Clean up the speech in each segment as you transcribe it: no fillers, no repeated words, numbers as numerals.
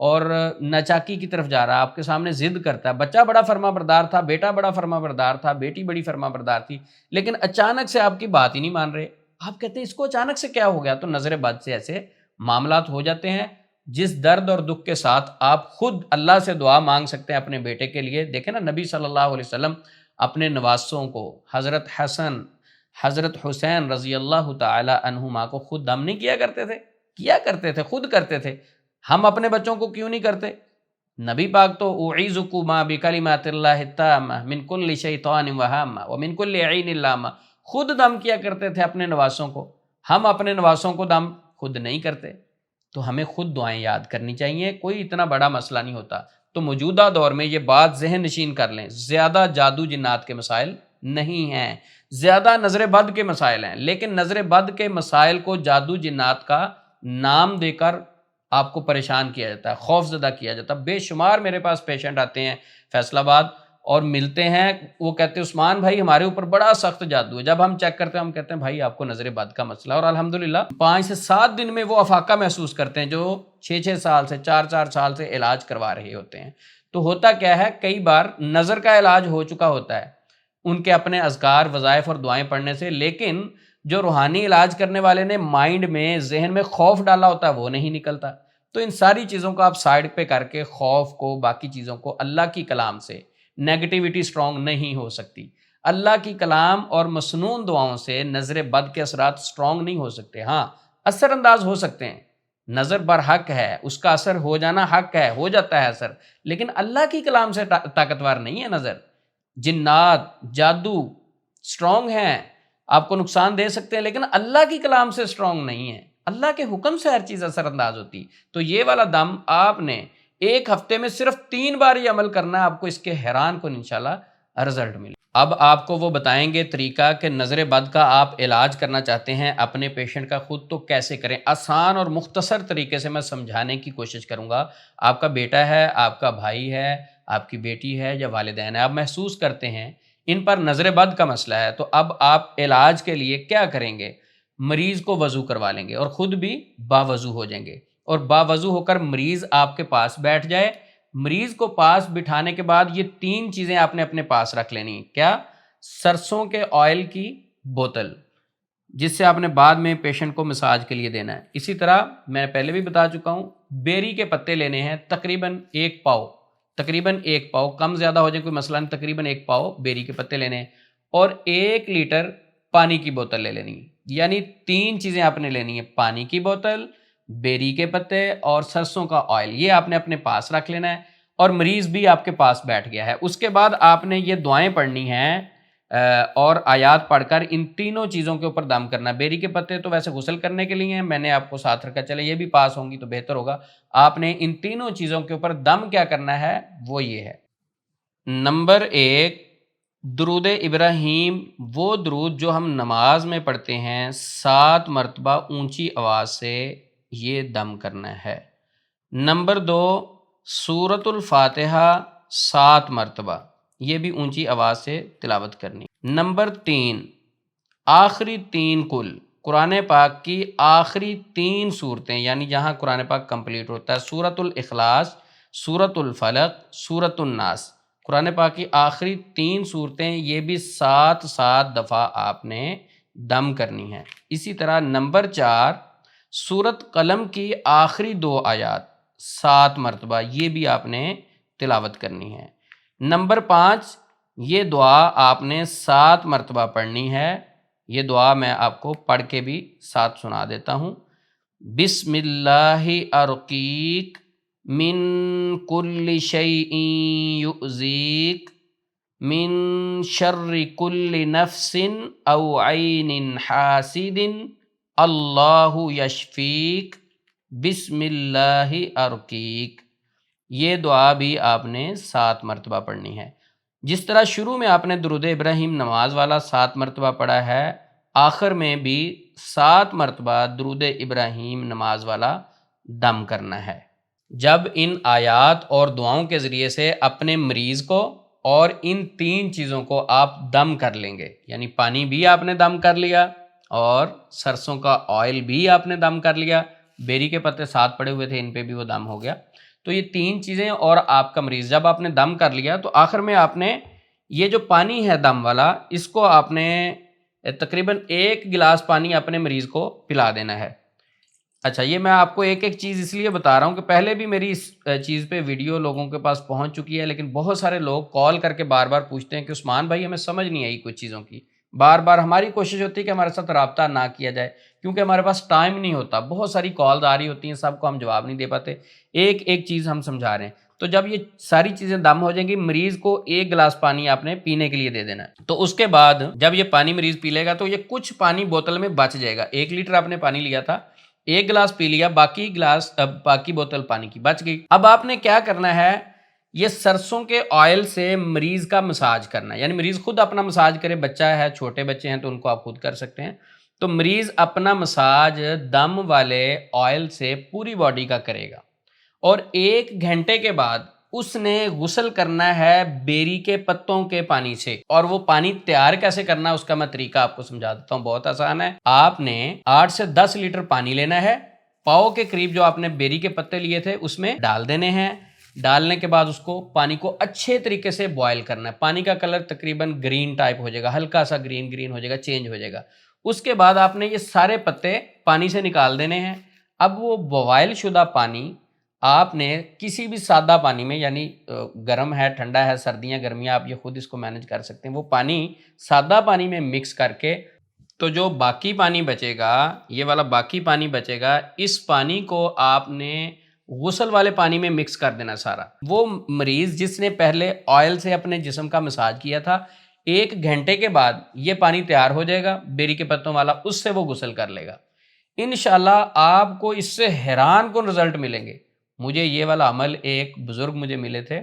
اور ناچاکی کی طرف جا رہا ہے، آپ کے سامنے ضد کرتا ہے، بچہ بڑا فرما بردار تھا، بیٹا بڑا فرما بردار تھا، بیٹی بڑی فرما بردار تھی، لیکن اچانک سے آپ کی بات ہی نہیں مان رہے، آپ کہتے ہیں اس کو اچانک سے کیا ہو گیا؟ تو نظر بد سے ایسے معاملات ہو جاتے ہیں۔ جس درد اور دکھ کے ساتھ آپ خود اللہ سے دعا مانگ سکتے ہیں اپنے بیٹے کے لیے، دیکھیں نا نبی صلی اللہ علیہ وسلم اپنے نواسوں کو، حضرت حسن، حضرت حسین رضی اللہ تعالی عنہما کو خود دم نہیں کیا کرتے تھے، خود کرتے تھے۔ ہم اپنے بچوں کو کیوں نہیں کرتے؟ نبی پاک تو اعیذکما بکلمات اللہ التامہ من کل شیطان وہامہ ومن کل عین لامہ، خود دم کیا کرتے تھے اپنے نواسوں کو۔ ہم اپنے نواسوں کو دم خود نہیں کرتے، تو ہمیں خود دعائیں یاد کرنی چاہیے، کوئی اتنا بڑا مسئلہ نہیں ہوتا۔ تو موجودہ دور میں یہ بات ذہن نشین کر لیں، زیادہ جادو جنات کے مسائل نہیں ہیں، زیادہ نظر بد کے مسائل ہیں، لیکن نظر بد کے مسائل کو جادو جنات کا نام دے کر آپ کو پریشان کیا جاتا ہے، خوف زدہ کیا جاتا ہے۔ بے شمار میرے پاس پیشنٹ آتے ہیں فیصل آباد اور ملتے ہیں، وہ کہتے ہیں عثمان بھائی ہمارے اوپر بڑا سخت جادو ہے۔ جب ہم چیک کرتے ہیں ہم کہتے ہیں بھائی آپ کو نظر بد کا مسئلہ ہے، اور الحمدللہ 5 سے 7 دن میں وہ افاقہ محسوس کرتے ہیں جو 6 سال سے 4 سال سے علاج کروا رہے ہوتے ہیں۔ تو ہوتا کیا ہے، کئی بار نظر کا علاج ہو چکا ہوتا ہے ان کے اپنے اذکار، وظائف اور دعائیں پڑھنے سے، لیکن جو روحانی علاج کرنے والے نے مائنڈ میں، ذہن میں خوف ڈالا ہوتا ہے وہ نہیں نکلتا۔ تو ان ساری چیزوں کو آپ سائڈ پہ کر کے، خوف کو، باقی چیزوں کو، اللہ کی کلام سے نیگیٹیوٹی سٹرونگ نہیں ہو سکتی، اللہ کی کلام اور مسنون دعاؤں سے نظر بد کے اثرات سٹرونگ نہیں ہو سکتے۔ ہاں اثر انداز ہو سکتے ہیں، نظر برحق ہے، اس کا اثر ہو جانا حق ہے، ہو جاتا ہے اثر، لیکن اللہ کی کلام سے طاقتور نہیں ہے نظر۔ جنات، جادو سٹرونگ ہیں، آپ کو نقصان دے سکتے ہیں، لیکن اللہ کی کلام سے سٹرونگ نہیں ہے، اللہ کے حکم سے ہر چیز اثر انداز ہوتی۔ تو یہ والا دم آپ نے ایک ہفتے میں صرف 3 بار یہ عمل کرنا ہے، آپ کو اس کے حیران کو انشاءاللہ رزلٹ ملے۔ اب آپ کو وہ بتائیں گے طریقہ کہ نظر بد کا آپ علاج کرنا چاہتے ہیں اپنے پیشنٹ کا خود، تو کیسے کریں، آسان اور مختصر طریقے سے میں سمجھانے کی کوشش کروں گا۔ آپ کا بیٹا ہے، آپ کا بھائی ہے، آپ کی بیٹی ہے یا والدین ہے، آپ محسوس کرتے ہیں ان پر نظر بد کا مسئلہ ہے، تو اب آپ علاج کے لیے کیا کریں گے؟ مریض کو وضو کروا لیں گے اور خود بھی باوضو ہو جائیں گے، اور باوضو ہو کر مریض آپ کے پاس بیٹھ جائے۔ مریض کو پاس بٹھانے کے بعد یہ 3 چیزیں آپ نے اپنے پاس رکھ لینی ہیں۔ کیا؟ سرسوں کے آئل کی بوتل، جس سے آپ نے بعد میں پیشنٹ کو مساج کے لیے دینا ہے۔ اسی طرح میں پہلے بھی بتا چکا ہوں، بیری کے پتے لینے ہیں تقریباً 1 پاؤ، تقریباً 1 پاؤ، کم زیادہ ہو جائے کوئی مسئلہ نہیں، تقریباً 1 پاؤ بیری کے پتے لینے ہیں، اور 1 لیٹر پانی کی بوتل لے لینی ہے۔ یعنی 3 چیزیں آپ نے لینی ہیں، پانی کی بوتل، بیری کے پتے اور سرسوں کا آئل، یہ آپ نے اپنے پاس رکھ لینا ہے، اور مریض بھی آپ کے پاس بیٹھ گیا ہے۔ اس کے بعد آپ نے یہ دعائیں پڑھنی ہیں اور آیات پڑھ کر ان تینوں چیزوں کے اوپر دم کرنا ہے۔ بیری کے پتے تو ویسے غسل کرنے کے لیے ہیں، میں نے آپ کو ساتھ رکھا، چلے یہ بھی پاس ہوں گی تو بہتر ہوگا۔ آپ نے ان تینوں چیزوں کے اوپر دم کیا کرنا ہے، وہ یہ ہے۔ نمبر 1، درود ابراہیم، وہ درود جو ہم نماز میں پڑھتے ہیں 7 مرتبہ اونچی آواز سے یہ دم کرنا ہے۔ نمبر 2، سورۃ الفاتحہ 7 مرتبہ، یہ بھی اونچی آواز سے تلاوت کرنی۔ نمبر 3، آخری 3 کل، قرآن پاک کی آخری 3 صورتیں، یعنی جہاں قرآن پاک کمپلیٹ ہوتا ہے، سورۃ الاخلاص، سورۃ الفلق، سورۃ الناس، قرآن پاک کی آخری 3 صورتیں، یہ بھی 7 دفعہ آپ نے دم کرنی ہے۔ اسی طرح نمبر 4، سورۃ قلم کی آخری 2 آیات 7 مرتبہ، یہ بھی آپ نے تلاوت کرنی ہے۔ نمبر 5، یہ دعا آپ نے 7 مرتبہ پڑھنی ہے۔ یہ دعا میں آپ کو پڑھ کے بھی ساتھ سنا دیتا ہوں۔ بسم اللہ ارقیک من کل شیء یؤذیک من شر کل نفس او عین حاسد اللہ یشفیک بسم اللہ ارقیک۔ یہ دعا بھی آپ نے 7 مرتبہ پڑھنی ہے۔ جس طرح شروع میں آپ نے درود ابراہیم نماز والا 7 مرتبہ پڑھا ہے، آخر میں بھی 7 مرتبہ درود ابراہیم نماز والا دم کرنا ہے۔ جب ان آیات اور دعاؤں کے ذریعے سے اپنے مریض کو اور ان 3 چیزوں کو آپ دم کر لیں گے، یعنی پانی بھی آپ نے دم کر لیا اور سرسوں کا آئل بھی آپ نے دم کر لیا، بیری کے پتے 7 پڑے ہوئے تھے، ان پہ بھی وہ دم ہو گیا، تو یہ 3 چیزیں اور آپ کا مریض جب آپ نے دم کر لیا تو آخر میں آپ نے یہ جو پانی ہے دم والا اس کو آپ نے تقریباً 1 گلاس پانی اپنے مریض کو پلا دینا ہے۔ اچھا، یہ میں آپ کو ایک ایک چیز اس لیے بتا رہا ہوں کہ پہلے بھی میری اس چیز پہ ویڈیو لوگوں کے پاس پہنچ چکی ہے، لیکن بہت سارے لوگ کال کر کے بار بار پوچھتے ہیں کہ عثمان بھائی ہمیں سمجھ نہیں آئی کچھ چیزوں کی۔ بار بار ہماری کوشش ہوتی ہے کہ ہمارے ساتھ رابطہ نہ کیا جائے کیونکہ ہمارے پاس ٹائم نہیں ہوتا، بہت ساری کالز آ رہی ہوتی ہیں، سب کو ہم جواب نہیں دے پاتے، ایک ایک چیز ہم سمجھا رہے ہیں۔ تو جب یہ ساری چیزیں دم ہو جائیں گی، مریض کو 1 گلاس پانی آپ نے پینے کے لیے دے دینا ہے۔ تو اس کے بعد جب یہ پانی مریض پی لے گا تو یہ کچھ پانی بوتل میں بچ جائے گا۔ 1 لیٹر آپ نے پانی لیا تھا، 1 گلاس پی لیا، باقی بوتل پانی کی بچ گئی۔ اب آپ نے کیا کرنا ہے، یہ سرسوں کے آئل سے مریض کا مساج کرنا ہے، یعنی مریض خود اپنا مساج کرے، بچہ ہے، چھوٹے بچے ہیں تو ان کو آپ خود کر سکتے ہیں۔ تو مریض اپنا مساج دم والے آئل سے پوری باڈی کا کرے گا، اور 1 گھنٹے کے بعد اس نے غسل کرنا ہے بیری کے پتوں کے پانی سے۔ اور وہ پانی تیار کیسے کرنا ہے اس کا میں طریقہ آپ کو سمجھا دیتا ہوں، بہت آسان ہے۔ آپ نے 8 سے 10 لیٹر پانی لینا ہے، پاؤ کے قریب جو آپ نے بیری کے پتے لیے تھے اس میں ڈال دینے ہیں۔ ڈالنے کے بعد اس کو پانی کو اچھے طریقے سے بوائل کرنا ہے، پانی کا کلر تقریباً گرین ٹائپ ہو جائے گا، ہلکا سا گرین ہو جائے گا، چینج ہو جائے گا۔ اس کے بعد آپ نے یہ سارے پتے پانی سے نکال دینے ہیں۔ اب وہ بوائل شدہ پانی آپ نے کسی بھی سادہ پانی میں، یعنی گرم ہے، ٹھنڈا ہے، سردیاں گرمیاں، آپ یہ خود اس کو مینج کر سکتے ہیں، وہ پانی سادہ پانی میں مکس کر کے، تو جو باقی پانی بچے گا، یہ والا باقی پانی بچے گا، اس پانی کو آپ نے غسل والے پانی میں مکس کر دینا سارا۔ وہ مریض جس نے پہلے آئل سے اپنے جسم کا مساج کیا تھا، 1 گھنٹے کے بعد یہ پانی تیار ہو جائے گا بیری کے پتوں والا، اس سے وہ غسل کر لے گا۔ انشاءاللہ آپ کو اس سے حیران کن رزلٹ ملیں گے۔ مجھے یہ والا عمل ایک بزرگ مجھے ملے تھے،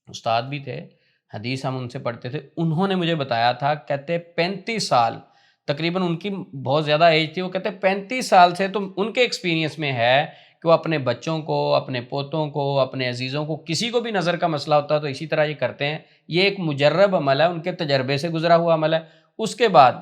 استاد بھی تھے، حدیث ہم ان سے پڑھتے تھے، انہوں نے مجھے بتایا تھا، کہتے 35 سال تقریباً ان کی بہت زیادہ ایج تھی، وہ کہتے 35 سال سے تو ان کے ایکسپیرینس میں ہے کہ وہ اپنے بچوں کو، اپنے پوتوں کو، اپنے عزیزوں کو، کسی کو بھی نظر کا مسئلہ ہوتا ہے تو اسی طرح یہ کرتے ہیں۔ یہ ایک مجرب عمل ہے، ان کے تجربے سے گزرا ہوا عمل ہے۔ اس کے بعد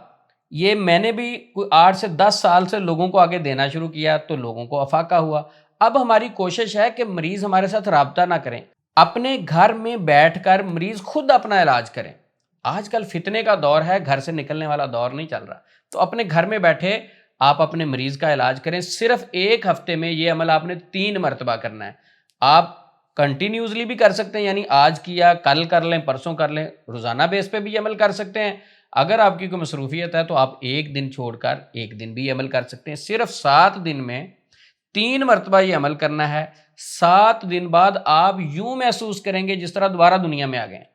یہ میں نے بھی 8 سے 10 سال سے لوگوں کو آگے دینا شروع کیا تو لوگوں کو افاقہ ہوا۔ اب ہماری کوشش ہے کہ مریض ہمارے ساتھ رابطہ نہ کریں، اپنے گھر میں بیٹھ کر مریض خود اپنا علاج کریں۔ آج کل فتنے کا دور ہے، گھر سے نکلنے والا دور نہیں چل رہا، تو اپنے گھر میں بیٹھے آپ اپنے مریض کا علاج کریں۔ صرف 1 ہفتے میں یہ عمل آپ نے 3 مرتبہ کرنا ہے۔ آپ کنٹینیوسلی بھی کر سکتے ہیں، یعنی آج کیا، کل کر لیں، پرسوں کر لیں، روزانہ بیس پہ بھی عمل کر سکتے ہیں۔ اگر آپ کی کوئی مصروفیت ہے تو آپ 1 دن چھوڑ کر 1 دن بھی عمل کر سکتے ہیں۔ صرف 7 دن میں 3 مرتبہ یہ عمل کرنا ہے۔ 7 دن بعد آپ یوں محسوس کریں گے جس طرح دوبارہ دنیا میں آ گئے ہیں۔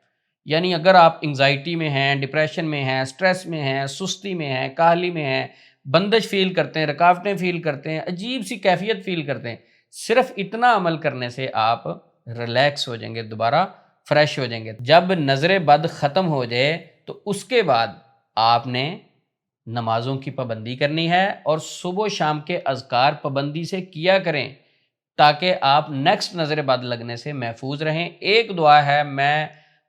یعنی اگر آپ انگزائٹی میں ہیں، ڈپریشن میں ہیں، سٹریس میں ہیں، سستی میں ہیں، کاہلی میں ہیں، بندش فیل کرتے ہیں، رکاوٹیں فیل کرتے ہیں، عجیب سی کیفیت فیل کرتے ہیں، صرف اتنا عمل کرنے سے آپ ریلیکس ہو جائیں گے، دوبارہ فریش ہو جائیں گے۔ جب نظر بد ختم ہو جائے تو اس کے بعد آپ نے نمازوں کی پابندی کرنی ہے، اور صبح و شام کے اذکار پابندی سے کیا کریں تاکہ آپ نیکسٹ نظر بد لگنے سے محفوظ رہیں۔ ایک دعا ہے، میں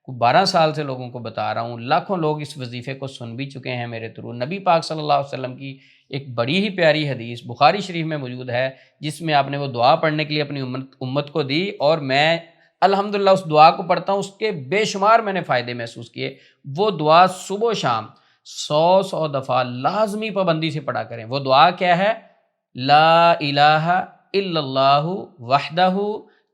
12 سال سے لوگوں کو بتا رہا ہوں، لاکھوں لوگ اس وظیفے کو سن بھی چکے ہیں میرے تھرو۔ نبی پاک صلی اللہ علیہ وسلم کی ایک بڑی ہی پیاری حدیث بخاری شریف میں موجود ہے، جس میں آپ نے وہ دعا پڑھنے کے لیے اپنی امت کو دی، اور میں الحمدللہ اس دعا کو پڑھتا ہوں، اس کے بے شمار میں نے فائدے محسوس کیے۔ وہ دعا صبح و شام 100 دفعہ لازمی پابندی سے پڑھا کریں۔ وہ دعا کیا ہے؟ لا الہ الا اللہ وحدہ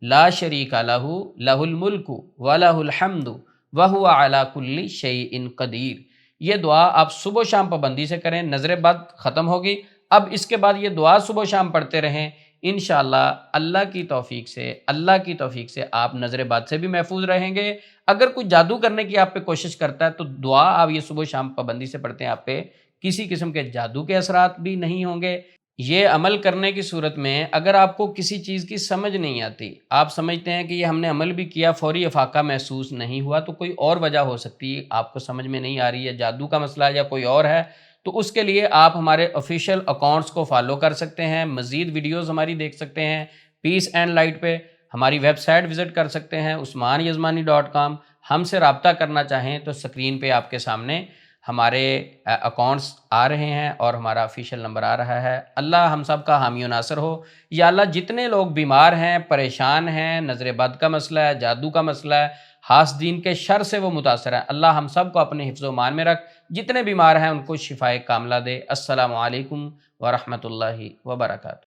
لا شریک لہ لہ الملک ولہ الحمد وہو علی کل شیء قدیر۔ یہ دعا آپ صبح و شام پابندی سے کریں، نظر بد ختم ہوگی۔ اب اس کے بعد یہ دعا صبح و شام پڑھتے رہیں، انشاءاللہ اللہ کی توفیق سے آپ نظر بد سے بھی محفوظ رہیں گے۔ اگر کوئی جادو کرنے کی آپ پہ کوشش کرتا ہے تو دعا آپ یہ صبح و شام پابندی سے پڑھتے ہیں، آپ پہ کسی قسم کے جادو کے اثرات بھی نہیں ہوں گے۔ یہ عمل کرنے کی صورت میں اگر آپ کو کسی چیز کی سمجھ نہیں آتی، آپ سمجھتے ہیں کہ یہ ہم نے عمل بھی کیا، فوری افاقہ محسوس نہیں ہوا، تو کوئی اور وجہ ہو سکتی ہے، آپ کو سمجھ میں نہیں آ رہی ہے، جادو کا مسئلہ یا کوئی اور ہے، تو اس کے لیے آپ ہمارے آفیشیل اکاؤنٹس کو فالو کر سکتے ہیں، مزید ویڈیوز ہماری دیکھ سکتے ہیں پیس اینڈ لائٹ پہ، ہماری ویب سائٹ وزٹ کر سکتے ہیں عثمانیزمانی.com۔ ہم سے رابطہ کرنا چاہیں تو اسکرین پہ آپ کے سامنے ہمارے اکاؤنٹس آ رہے ہیں اور ہمارا آفیشیل نمبر آ رہا ہے۔ اللہ ہم سب کا حامی و ناصر ہو۔ یا اللہ جتنے لوگ بیمار ہیں، پریشان ہیں، نظر بد کا مسئلہ ہے، جادو کا مسئلہ ہے، حاسدین کے شر سے وہ متاثر ہیں، اللہ ہم سب کو اپنے حفظ و امان میں رکھ، جتنے بیمار ہیں ان کو شفائے کاملہ دے۔ السلام علیکم ورحمۃ اللہ وبرکاتہ۔